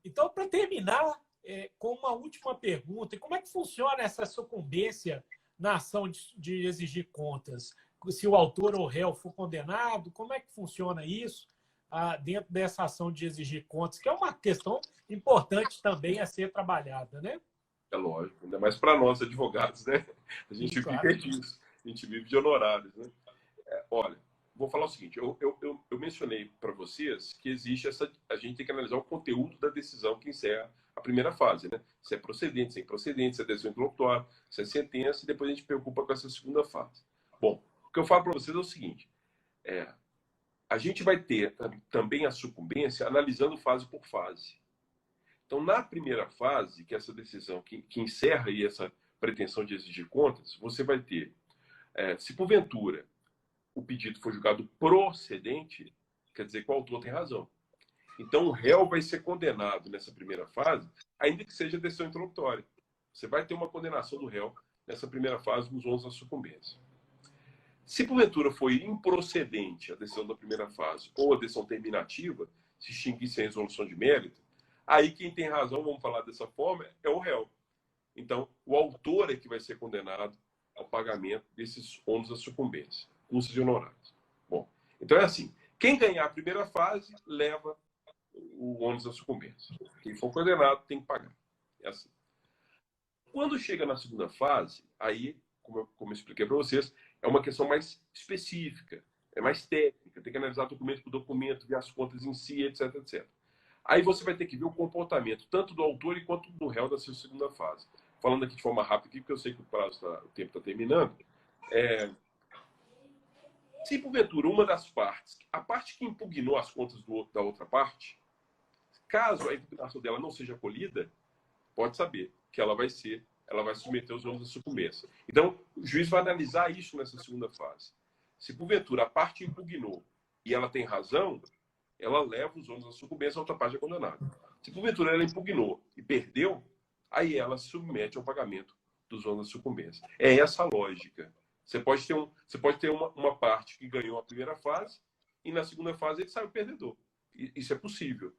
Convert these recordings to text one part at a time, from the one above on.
Então, para terminar, com uma última pergunta, como é que funciona essa sucumbência na ação de exigir contas? Se o autor ou réu for condenado, como é que funciona isso dentro dessa ação de exigir contas, que é uma questão importante também a ser trabalhada, né? É lógico, ainda mais para nós, advogados, né? A Sim, gente claro. vive disso, a gente vive de honorários, né? Olha, vou falar o seguinte, eu mencionei para vocês que existe a gente tem que analisar o conteúdo da decisão que encerra a primeira fase, né? Se é procedente, se é improcedente, se é decisão interlocutória, se é sentença, e depois a gente preocupa com essa segunda fase. Bom, o que eu falo para vocês é o seguinte, a gente vai ter também a sucumbência analisando fase por fase. Então, na primeira fase, que é essa decisão que encerra aí essa pretensão de exigir contas, você vai ter, se porventura o pedido for julgado procedente, quer dizer que o autor tem razão. Então, o réu vai ser condenado nessa primeira fase, ainda que seja decisão interlocutória. Você vai ter uma condenação do réu nessa primeira fase nos ônus da sucumbência. Se porventura foi improcedente a decisão da primeira fase ou a decisão terminativa, se extinguisse a resolução de mérito, aí quem tem razão, vamos falar dessa forma, é o réu. Então, o autor é que vai ser condenado ao pagamento desses ônus da sucumbência, custos e honorários. Bom, então é assim, quem ganhar a primeira fase leva o ônus da sucumbência. Quem for condenado tem que pagar. É assim. Quando chega na segunda fase, aí, como eu expliquei para vocês, é uma questão mais específica, é mais técnica, tem que analisar documento por documento, ver as contas em si, etc, etc. Aí você vai ter que ver o comportamento, tanto do autor quanto do réu dessa segunda fase. Falando aqui de forma rápida, porque eu sei que o tempo está terminando. Se, porventura, uma das partes, a parte que impugnou as contas da outra parte, caso a impugnação dela não seja acolhida, pode saber que ela vai submeter os ônus da sucumbência. Então, o juiz vai analisar isso nessa segunda fase. Se, porventura, a parte impugnou e ela tem razão, ela leva os ônus da sucumbência, a outra parte é condenada. Se, porventura, ela impugnou e perdeu, aí ela se submete ao pagamento dos ônus da sucumbência. É essa a lógica. Você pode ter uma parte que ganhou a primeira fase e na segunda fase ele sai o perdedor. Isso é possível.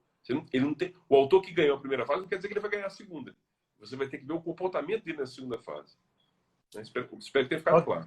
O autor que ganhou a primeira fase não quer dizer que ele vai ganhar a segunda. Você vai ter que ver o comportamento dele na segunda fase. Espero ter ficado claro.